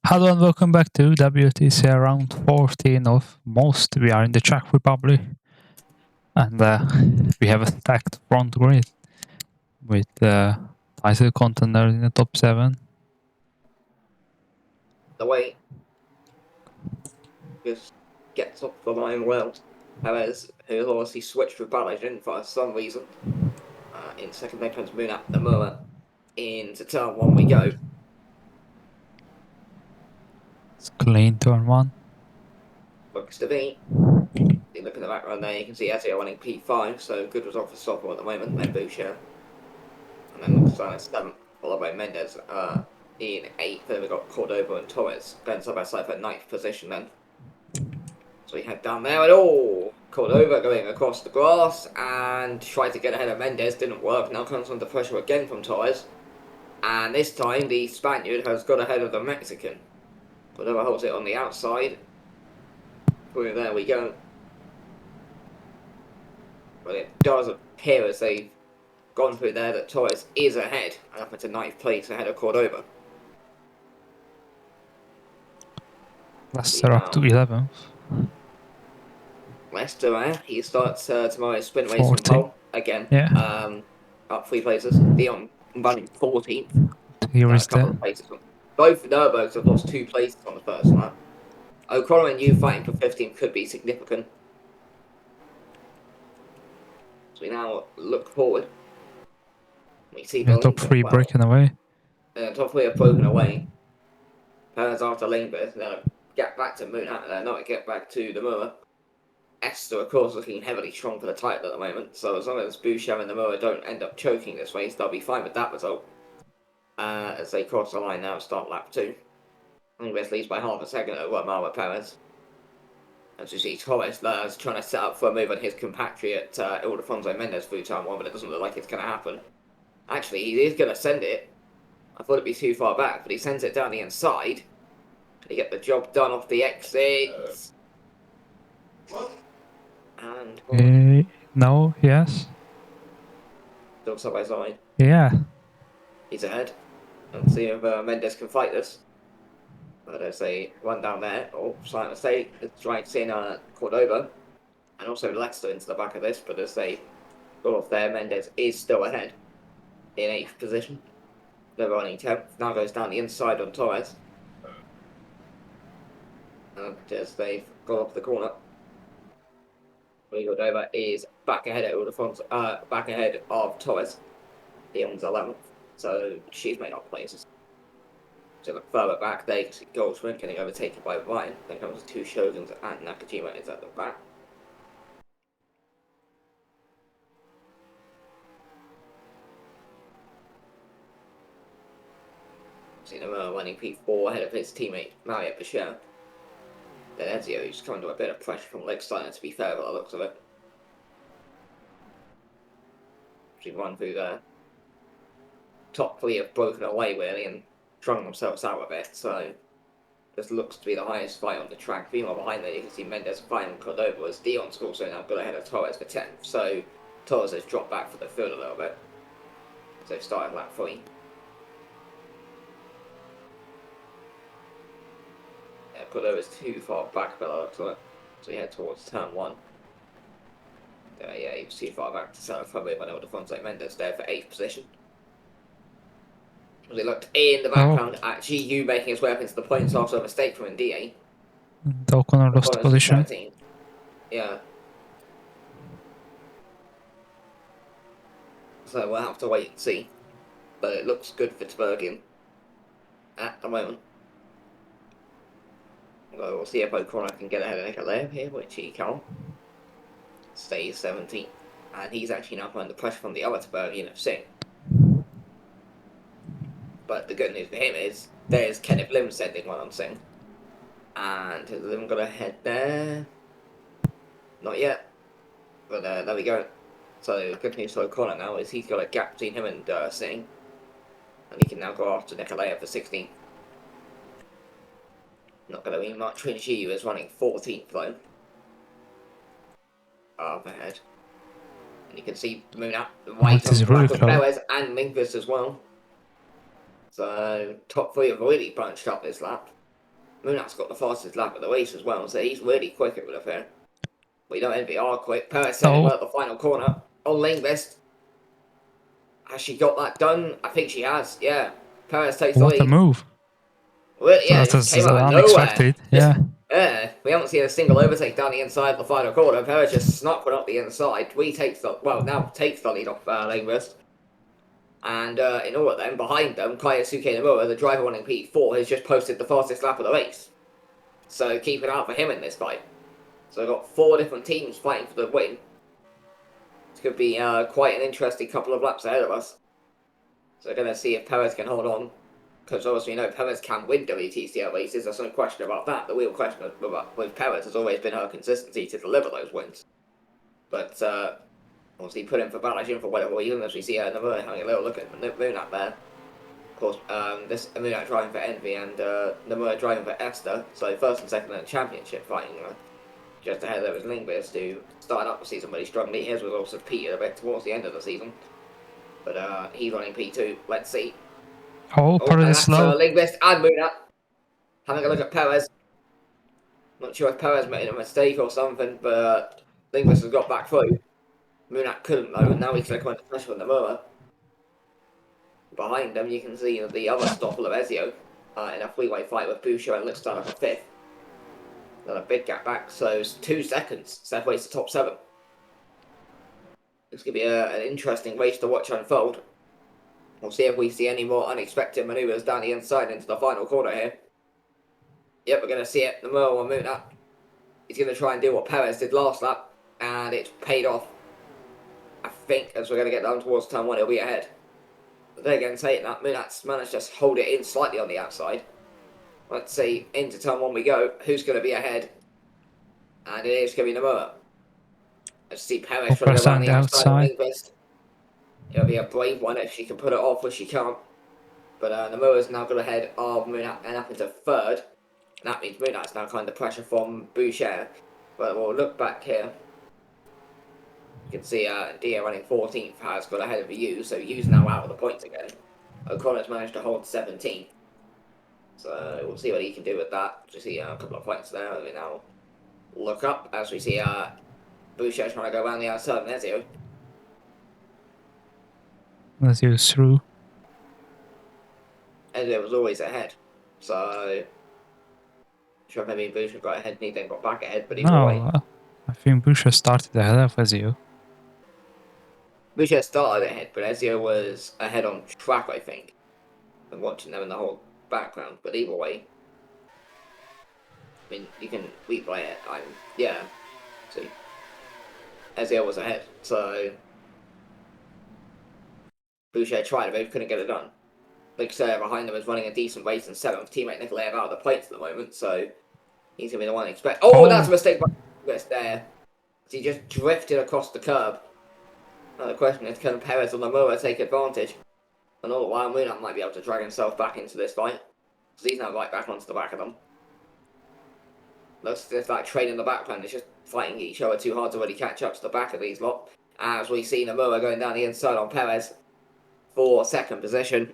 Hello and welcome back to WTCL round 14 of most. We are in the Czech Republic and we have a stacked front grid with title contender in the top 7. The way just gets up for my world. Perez, who has obviously switched with Balajan for some reason. In second place comes Moon at the moment. Into turn 1 we go. It's clean turn 1. Looks to be. You look in the background there, you can see Ezio running P5, so good result for Sopo at the moment, then Boucher. And then looks like 7th, followed by Mendes in 8th. Then we've got Cordova and Torres going side by side for 9th position then. So we head down there and Cordova going across the grass and tried to get ahead of Mendes, didn't work. Now comes under pressure again from Torres. And this time the Spaniard has got ahead of the Mexican. Cordova holds it on the outside. There we go. But it does appear as they've gone through there that Torres is ahead and up into 9th place ahead of Cordova. Leicester up to 11th. Leicester, he starts tomorrow's sprint race from 14. pole again. Yeah. Up 3 places. Dion running 14th. Here is a couple of places. Both Nürburgs have lost 2 places on the first lap. O'Connor and you fighting for 15 could be significant. So we now look forward. We see the top 3 breaking away. Top 3 have broken away. Perez after Lingberth, then get back to Moonhat, not get back to the Moor. Esther, of course, looking heavily strong for the title at the moment, so as long as Boucher and the Moor don't end up choking this race, they'll be fine with that result. As they cross the line now, start lap 2. Lingberth leads by half a second over Marwa Perez. As you see, Torres is trying to set up for a move on his compatriot Ildefonso Mendes through turn 1, but it doesn't look like it's going to happen. Actually, he is going to send it. I thought it'd be too far back, but he sends it down the inside. Can he get the job done off the exit? And no, yes. Still side by side. Yeah. He's ahead. Let's see if Mendes can fight this. But as they run down there, slight mistake, it's trying to send Cordova. And also Leicester into the back of this, but as they go off there, Mendes is still ahead in 8th position. They're running 10th, now goes down the inside on Torres. And as they've gone off the corner, Cordova is back ahead of Torres. He owns 11th, so she's made up places. So look further back, they see Goldsman getting overtaken by Ryan. Then comes 2 Shoguns and Nakajima is at the back. See them running P4 ahead of his teammate Mario Boucher. Then Ezio, who's coming to a bit of pressure from leg side, to be fair, by the looks of it. She run through there. Top 3 have broken away really and strung themselves out a bit, so this looks to be the highest fight on the track. Meanwhile, behind there, you can see Mendes fighting Cordova as Dion's also now got ahead of Torres for 10th, so Torres has dropped back for the field a little bit. So started lap 3. Yeah, Cordova's too far back by the looks of it, so we head towards turn 1. Yeah, he was too far back to set up for by Ildefonso Mendes there for 8th position. As he looked in the background at GU making his way up into the points after a mistake from NDA. O'Connor lost position. 13. Yeah. So we'll have to wait and see. But it looks good for Tbergian at the moment. We'll see if O'Connor can get ahead of Nicolai here, which he can. Stays 17th. And he's actually now under pressure from the other Tbergian of Singh. But the good news for him is there's Kenneth Lim sending one on Singh. And has Lim got a head there? Not yet. But there we go. So good news for O'Connor now is he's got a gap between him and Singh. And he can now go after Nicolai for 16th. Not going to be much. Trinity is running 14th though. Up ahead. And you can see Moon out the white on the back of Perez and Lingvis as well. So top 3 have really bunched up this lap. Munak's got the fastest lap of the race as well, so he's really quick at Repair. We don't envy are quick. Perez said it well at the final corner. On lane best. Has she got that done? I think she has, yeah. Perez takes the lead. What a move. Well, yeah, it just came out of nowhere. Yeah. Yeah, we haven't seen a single overtake down the inside of the final corner. Perez just snuck one up the inside. Now takes the lead off lane best. And in all of them, behind them, Kaisuke Nomura, the driver running P4, has just posted the fastest lap of the race. So keep an eye out for him in this fight. So we've got 4 different teams fighting for the win. This could be quite an interesting couple of laps ahead of us. So we're going to see if Perez can hold on. Because obviously, you know, Perez can win WTCL races. There's no question about that. The real question with Perez has always been her consistency to deliver those wins. But obviously, put in for Balash in for whatever reason, as we see Nomura having a little look at Munat there. Of course, this Munat driving for Envy and Nomura driving for Esther. So first and second in the championship fighting. Just ahead there was Lingbeers, who started up the season really strongly. His was also petered a bit towards the end of the season. But he's running P2. Let's see. Perez is slow. Lingbeers and Munat having a look at Perez. Not sure if Perez made a mistake or something, but Lingbeers has got back through. Munat couldn't though, and now he's going to come under pressure with Nomura. Behind them, you can see the other Stoffel of Ezio in a freeway fight with Boucher and Lickstyle for 5th. Another big gap back, so it's 2 seconds separates the top 7. It's going to be an interesting race to watch unfold. We'll see if we see any more unexpected manoeuvres down the inside into the final corner here. Yep, we're going to see it. The Merle will move up. He's going to try and do what Perez did last lap, and it's paid off. I think as we're going to get down towards turn 1, he'll be ahead. But then again, saying that, Munat's managed to just hold it in slightly on the outside. Let's see, into turn 1 we go. Who's going to be ahead? And it is going to be Nomura. Let's see Perez trying to go around the outside. It'll be a brave one if she can put it off, which she can't. But Nomura's now got ahead of Munat and up into 3rd. And that means Munat's now kind of pressure from Boucher. But we'll look back here. You can see Dia running 14th has got ahead of Yu, so Yu's now out of the points again. O'Connor's managed to hold 17th. So we'll see what he can do with that. We see a couple of points there. We now look up as we see Boucher trying to go around the outside of Ezio. Ezio's through. Ezio was always ahead. So sure maybe Boucher got ahead and he then got back ahead, but either way. I think Boucher started ahead of Ezio. Boucher started ahead, but Ezio was ahead on track, I think. I'm watching them in the whole background, but either way. I mean, you can replay it. Yeah. See. Ezio was ahead, so Boucher tried, but he couldn't get it done. Lickstyle behind them is running a decent race, and 7th teammate Nikolai out of the plates at the moment, so he's going to be the one expect. Oh, that's a mistake by West there. He just drifted across the curb. Now the question is, can Perez or Nomura take advantage? And all the while, Munat might be able to drag himself back into this fight. So he's now right back onto the back of them. Looks as if that train in the background is just fighting each other too hard to really catch up to the back of these lot. As we see Nomura going down the inside on Perez for 2nd position.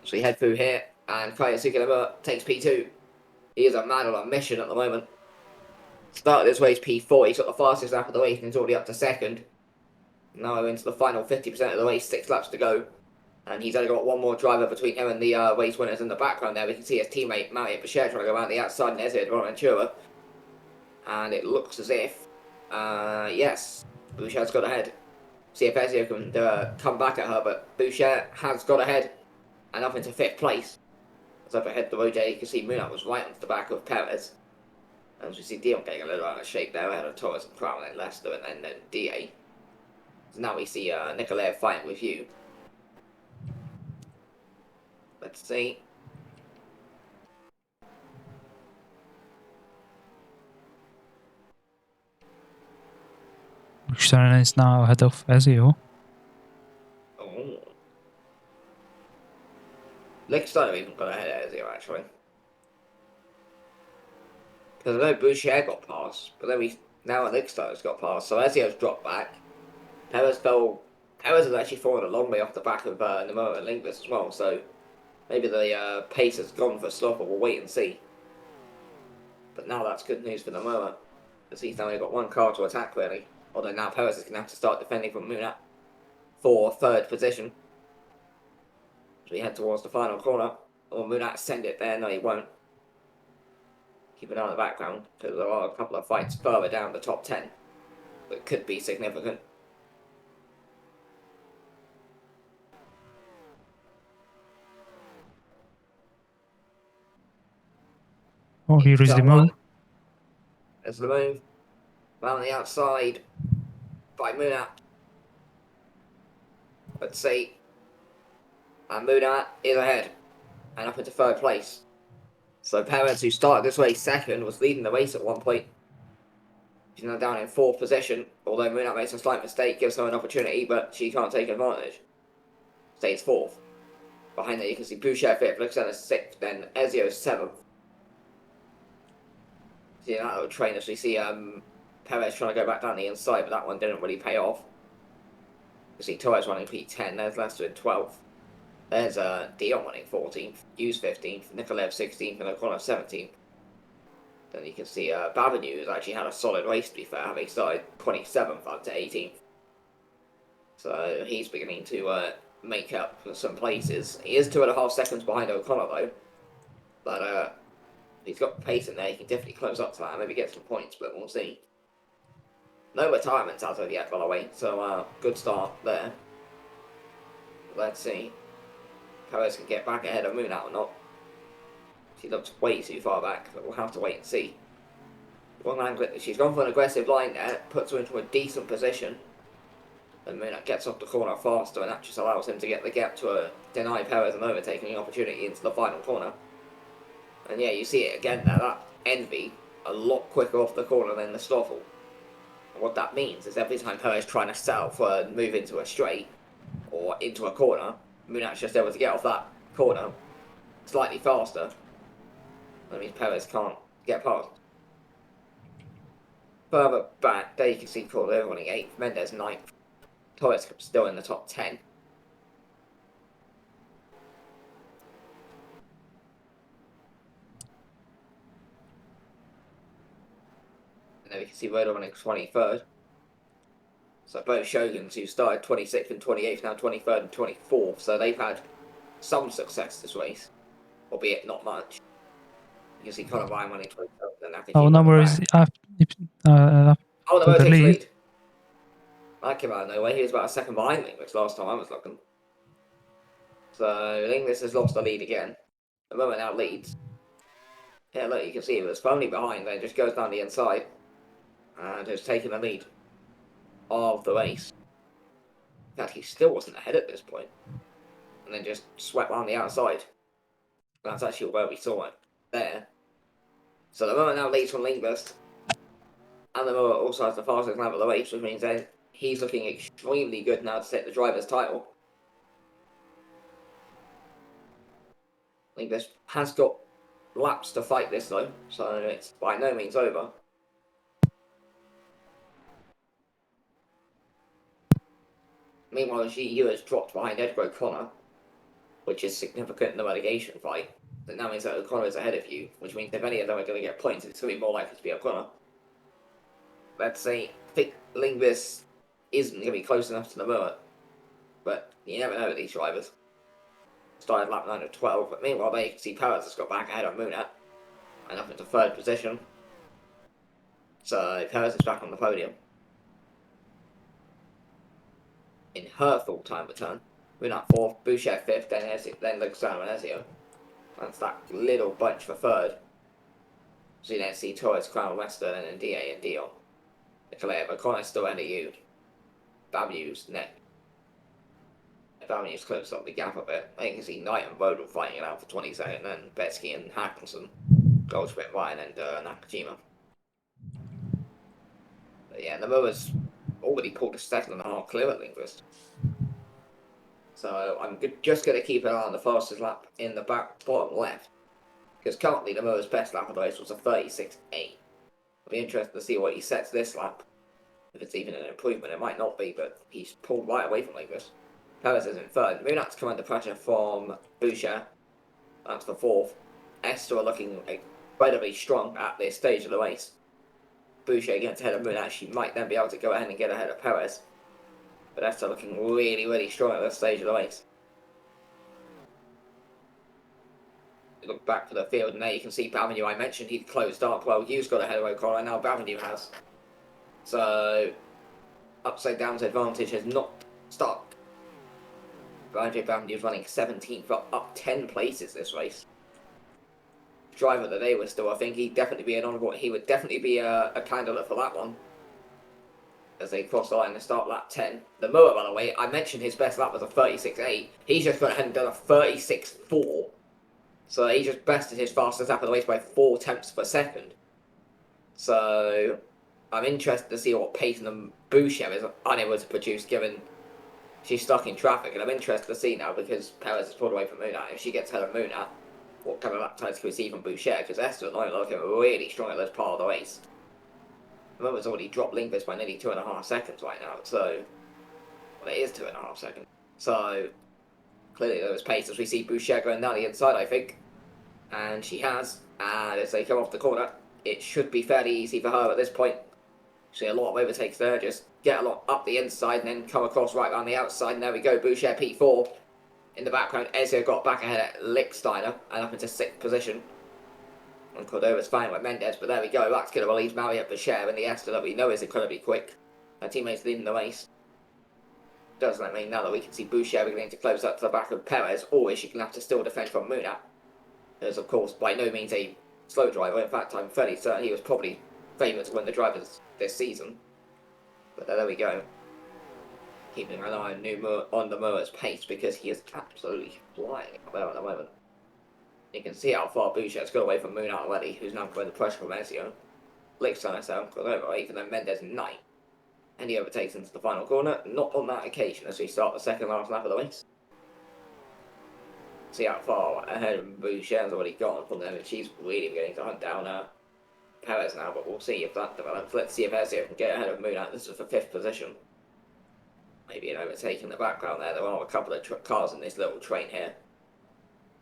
So we head through here, and Kaisuke Nomura takes P2. He is a man on a mission at the moment. Started this race P4, he's got the fastest lap of the race and he's already up to 2nd. Now we're into the final 50% of the race, 6 laps to go. And he's only got one more driver between him and the race winners in the background there. We can see his teammate, Mario Boucher, trying to go around the outside and Ezio Ventura. And it looks as if, yes, Boucher's got ahead. See if Ezio can come back at her, but Boucher has got ahead and up into 5th place. As up ahead the road, you can see Munat was right onto the back of Perez. As we see Dion getting a little out of shape there, ahead of Torres and Crown and Leicester and then DA. So now we see Nikolai fighting with you. Let's see. Stern is now ahead of Ezio. Oh. Lickstyle even got ahead of Ezio actually. Because I know Boucher got past, but then now Lickstyle's got past, so Ezio's dropped back. Perez has actually fallen a long way off the back of Nomura and Lingvis as well, so Maybe the pace has gone for Stoffel. We'll wait and see. But now that's good news for the moment, because he's only got one car to attack, really. Although now Perez is going to have to start defending from Munat for third position. As we head towards the final corner. Will Munat send it there? No, he won't. Keep an eye on the background, because there are a couple of fights further down the top 10 that could be significant. Oh, here is the move. There's the move. Around the outside by Munat. Let's see. And Munat is ahead and up into third place. So Perez, who started this race second, was leading the race at one point. She's now down in fourth position, although Munat makes a slight mistake, gives her an opportunity, but she can't take advantage. Stays fourth. Behind there you can see Boucher fifth, Luxana sixth, then Ezio seventh. See that little train as we see Perez trying to go back down the inside, but that one didn't really pay off. You see Torres running P10, there's Lester in 12th. There's Dion running 14th, Hughes 15th, Nikolaev 16th, and O'Connor 17th. Then you can see Babinu has actually had a solid race, to be fair, having started 27th up to 18th. So he's beginning to make up for some places. He is 2.5 seconds behind O'Connor, though. But he's got pace in there, he can definitely close up to that and maybe get some points, but we'll see. No retirements as of yet, by the way, so good start there. Let's see. Perez can get back ahead of Munat or not. She looks way too far back, but we'll have to wait and see. She's gone for an aggressive line there, puts her into a decent position. And Munat gets off the corner faster, and that just allows him to get the gap to deny Perez an overtaking opportunity into the final corner. And yeah, you see it again there, that Envy a lot quicker off the corner than the Stoffel. And what that means is every time Perez trying to set up for a move into a straight or into a corner, Munat's just able to get off that corner slightly faster. That means Perez can't get past. Further back, there you can see Cordova running 8th, Mendes 9th. Torres still in the top 10. And then we can see Roda running 23rd. So both Shoguns who started 26th and 28th, now 23rd and 24th. So they've had some success this race, albeit not much. You can see Conor Ryan running 27th and Nakajima. Our number is oh, the the lead. That came out of nowhere. He was about a second behind Linglis last time I was looking. So Linglis has lost the lead again. The moment now leads. Yeah, look, you can see he was firmly behind, then just goes down the inside and has taken the lead of the race. In fact, he still wasn't ahead at this point. And then just swept on the outside. That's actually where we saw it. There. So the moment now leads from Linglis. And the moment also has the fastest lap of the race, which means that he's looking extremely good now to take the driver's title. Linglis has got laps to fight this though, so it's by no means over. Meanwhile, GU has dropped behind Edgar O'Connor, which is significant in the relegation fight. That now means that O'Connor is ahead of you, which means if any of them are going to get points, it's going to be more likely to be O'Connor. Let's say, I think Linglis isn't going to be close enough to the moment, but you never know with these drivers. Started lap 9 of 12, but meanwhile there you can see Perez has got back ahead of Munat and up into third position. So Perez is back on the podium. In her full-time return, Munat 4th, Boucher 5th, then Luxano and Ezio. That's that little bunch for third. So you then see Torres, Crown, Western, and DA and Dion. Nikolaev, O'Connor still ahead of you. Babiu's neck. Babiu's closed up the gap a bit. I can see Knight and Bodal fighting it out for 22nd, then Betsky and Hackinson, Goldschmidt, Ryan, and Nakajima. But yeah, the Moa's already pulled a second and a half clear at Linglis. So I'm just going to keep an eye on the fastest lap in the bottom left. Because currently the Moa's best lap of the race was a 36.8. I'll be interested to see what he sets this lap. If it's even an improvement, it might not be, but he's pulled right away from Linglis. Perez is in third. Munat's come under pressure from Boucher. That's the fourth. Esther are looking incredibly strong at this stage of the race. Boucher gets ahead of Moon. She might then be able to go ahead and get ahead of Perez. But Esther looking really, really strong at this stage of the race. Look back for the field, and there you can see Bavenu. I mentioned he'd closed up. Well, Hughes got ahead of O'Connor, and now Bavenu has. So, upside down's advantage has not stuck. Bavenu is running 17th, but up 10 places this race. Driver of the day was still, I think he'd definitely be an honourable. He would definitely be a candidate for that one. As they cross the line and start lap 10. The Moa, by the way, I mentioned his best lap was a 36.8. He's just gone ahead and done a 36.4. So he just bested his fastest lap of the race by 4 tenths per second. So I'm interested to see what Peyton and Boucher is unable to produce, given she's stuck in traffic. And I'm interested to see now, because Perez is pulled away from Munat. If she gets ahead of Munat, what kind of lap times can we see from Boucher? Because Esther at the moment looking really strong at this part of the race. The moment's already dropped Linkvis by nearly 2.5 seconds right now. So, well, it is 2.5 seconds. So, clearly there was pace as we see Boucher going down the inside, I think. And she has. And as they come off the corner, it should be fairly easy for her at this point. See a lot of overtakes there. Just get a lot up the inside and then come across right around the outside. And there we go. Boucher P4. In the background, Ezio got back ahead at Licksteiner and up into 6th position. And Cordova's fine with Mendes, but there we go. That's going to release Mariette Boucher in the Esther that we know is incredibly quick. Her teammates leading the race. Does that mean now that we can see Boucher beginning to close up to the back of Perez, or is she going to have to still defend from Munat? As of course, by no means a slow driver. In fact, I'm fairly certain he was probably favourite to win the drivers this season. But there we go. Keeping an eye on the Moa's pace, because he is absolutely flying up there at the moment. You can see how far Boucher's got away from Munat already, who's now putting the pressure from Ezio. Licksteiner 7th, Cordova 8th, and then Mendes 9th. And he overtakes into the final corner, not on that occasion as we start the second last lap of the race. See how far ahead of Boucher's already gone from them, and she's really beginning to hunt down Perez now, but we'll see if that develops. Let's see if Ezio can get ahead of Munat. This is for 5th position. Maybe an overtake in the background there. There are a couple of cars in this little train here.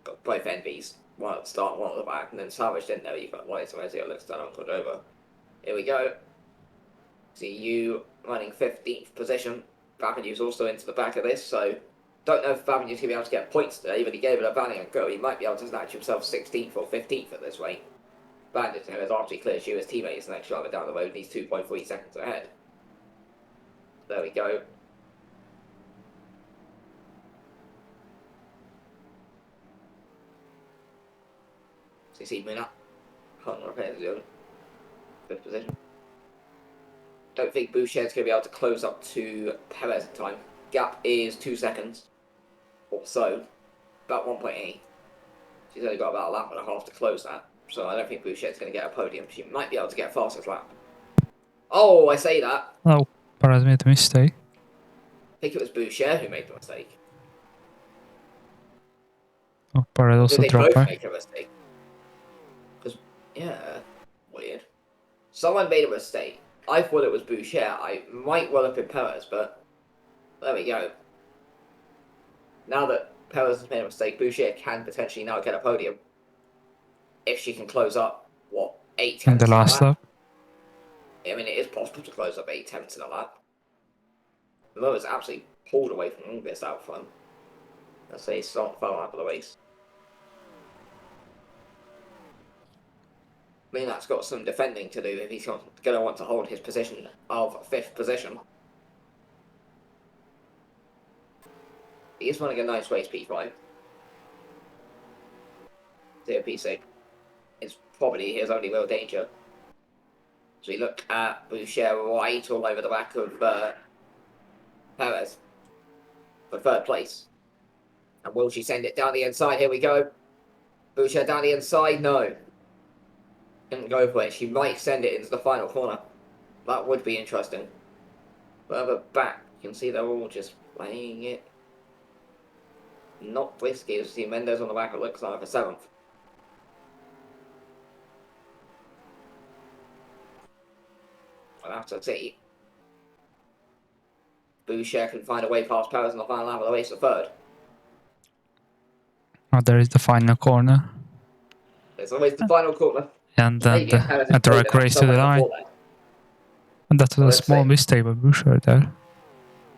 Got both NBs, one at the start, one at the back, and then salvaged in there. You've got White, so Ezio looks down on Cordova. Here we go. See you running 15th position. Babinu's also into the back of this, so don't know if Babinu's going to be able to get points today, but he gave it a valiant go. He might be able to snatch himself 16th or 15th at this rate. Bandit has actually cleared Shearer's teammates, the next driver down the road, and he's 2.3 seconds ahead. There we go. So you see Munat. Can't repair the zone. 5th position. Don't think Boucher's going to be able to close up to Perez in time. Gap is 2 seconds or so. About 1.8. She's only got about a lap and a half to close that. So I don't think Boucher's going to get a podium. She might be able to get a fastest lap. Oh, I say that. Oh, Perez made a mistake. I think it was Boucher who made the mistake. Oh, Perez also Did they dropped both her. make a mistake? Because, yeah, weird. Someone made a mistake. I thought it was Boucher. I might well have been Perez, but there we go. Now that Perez has made a mistake, Boucher can potentially now get a podium. If she can close up, what, 8 tenths In the last lap. I mean, it is possible to close up 8 tenths in a lap. The motor's absolutely pulled away from this out front. Let's say start the final lap of the race. I mean, that's got some defending to do if he's going to want to hold his position of 5th position. He is running a nice race, P5. 0P6. It's probably his only real danger. So we look at Boucher right all over the back of Perez for 3rd place. And will she send it down the inside? Here we go. Boucher down the inside? No. Didn't go for it. She might send it into the final corner. That would be interesting. Further back, you can see they're all just playing it. Not risky. You see Mendes on the back, it looks like, for 7th. We'll have to see. Boucher can find a way past Perez in the final lap of the race for 3rd. Oh, there is the final corner. There's always the final corner. And then the drag race to the line. And that was a small mistake by Bouchard there.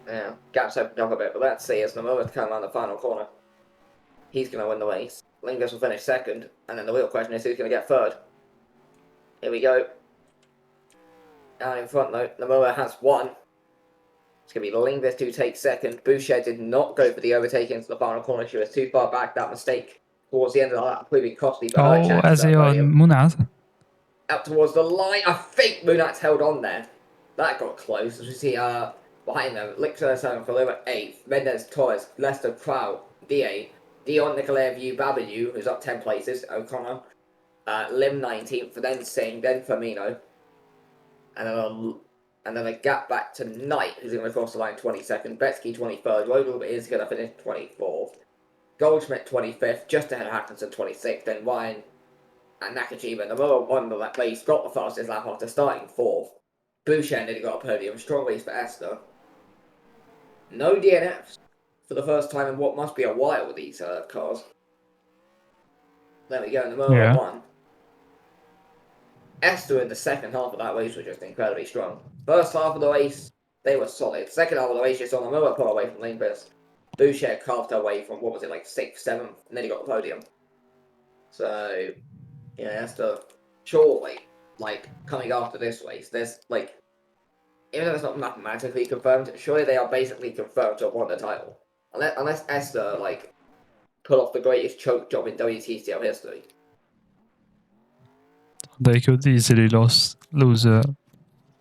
Yeah, gaps opened up a bit, but let's see as the moment come around the final corner. He's going to win the race. Lingus will finish second, and then the real question is who's going to get third. Here we go. Down in front though, Nomura has won. It's going to be Lingus to take second. Boucher did not go for the overtake into the final corner. She was too far back. That mistake towards the end of that proving costly. Oh, as Munaz. Up towards the line. I think Munaz held on there. That got close. As we see behind them, Lixer 7 for Lima 8th, Mendez Torres, Lester Crow, DA, Dion Nikolaev Babayu, who's up 10 places, O'Connor, Lim 19th, then Singh, then Firmino, and then a gap back to Knight, who's going to cross the line 22nd, Betsky 23rd, Rodel is going to finish 24th, Goldschmidt 25th, just ahead of Hackinson 26th, then Ryan and Nakajima, the Nomura won that place, got the fastest lap after starting 4th. Boucher nearly got a podium, strong race for Esther. No DNFs for the first time in what must be a while with these cars. There we go, and the Nomura won. Esther in the second half of that race was just incredibly strong. First half of the race, they were solid. Second half of the race, just on the Nomura pull away from Lindquist. Boucher carved her way from, what was it, like 6th, 7th, and then he got the podium. So, yeah, Esther, surely, like, coming after this race, there's, like, even though it's not mathematically confirmed, surely they are basically confirmed to have won the title. Unless Esther, like, pull off the greatest choke job in WTCL history. They could easily lose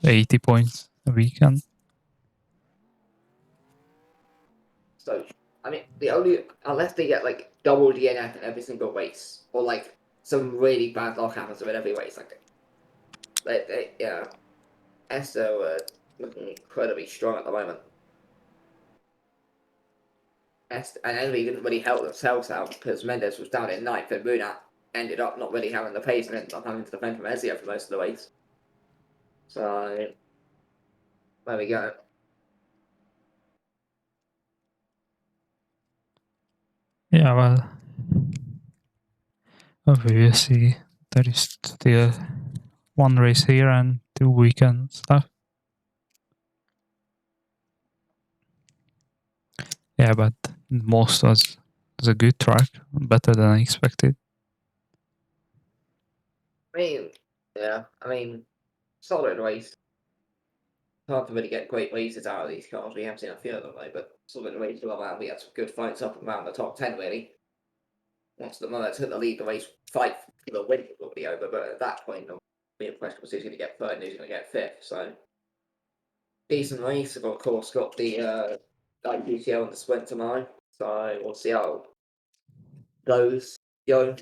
80 points a weekend. So, I mean, unless they get, like, double DNF in every single race, or, like, some really bad luck happens in every race, like, yeah, Esther looking incredibly strong at the moment. And Envy didn't really help themselves out because Mendes was down in 9th and Munat ended up not really having the pace and ended up having to defend from Ezio for most of the race. So, there we go. Yeah, well, obviously there is still one race here and 2 weekends left. Yeah, but most was a good track, better than I expected. I mean, solid race. Hard to really get great races out of these cars. We have seen a few of them, though, but solid race all around. We had some good fights up and around the top 10, really. Once the Muller took the lead, the race fight for the win was already over, but at that point, the question was who's going to get third and who's going to get fifth. So, decent race. Of course, got the WTCL and the sprint tomorrow. So, we'll see how those go.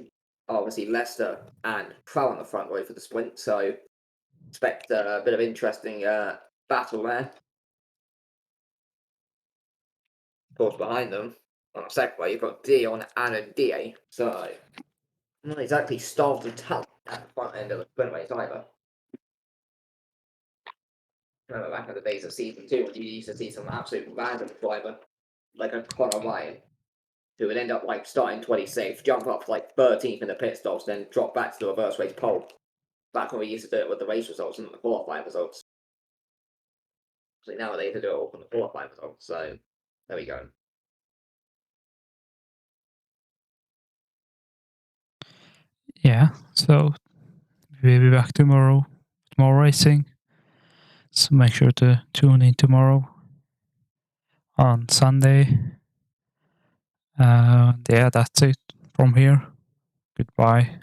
Obviously, Leicester and Crow on the front row for the sprint. So, expect a bit of interesting battle there. Of course, behind them, on the second row, you've got Dion and DA. So, not exactly starved of talent at the front end of the sprint race either. Remember back in the days of season 2 when you used to see some absolute random driver like a Conor Ryan who would end up like starting 26th, jump up to like 13th in the pit stops, then drop back to the reverse race pole. Back when we used to do it with the race results and the qualifying results. So nowadays they do it all from the qualifying results. So there we go. Yeah, so we'll be back tomorrow with more racing. So make sure to tune in tomorrow on Sunday. Yeah, that's it from here. Goodbye.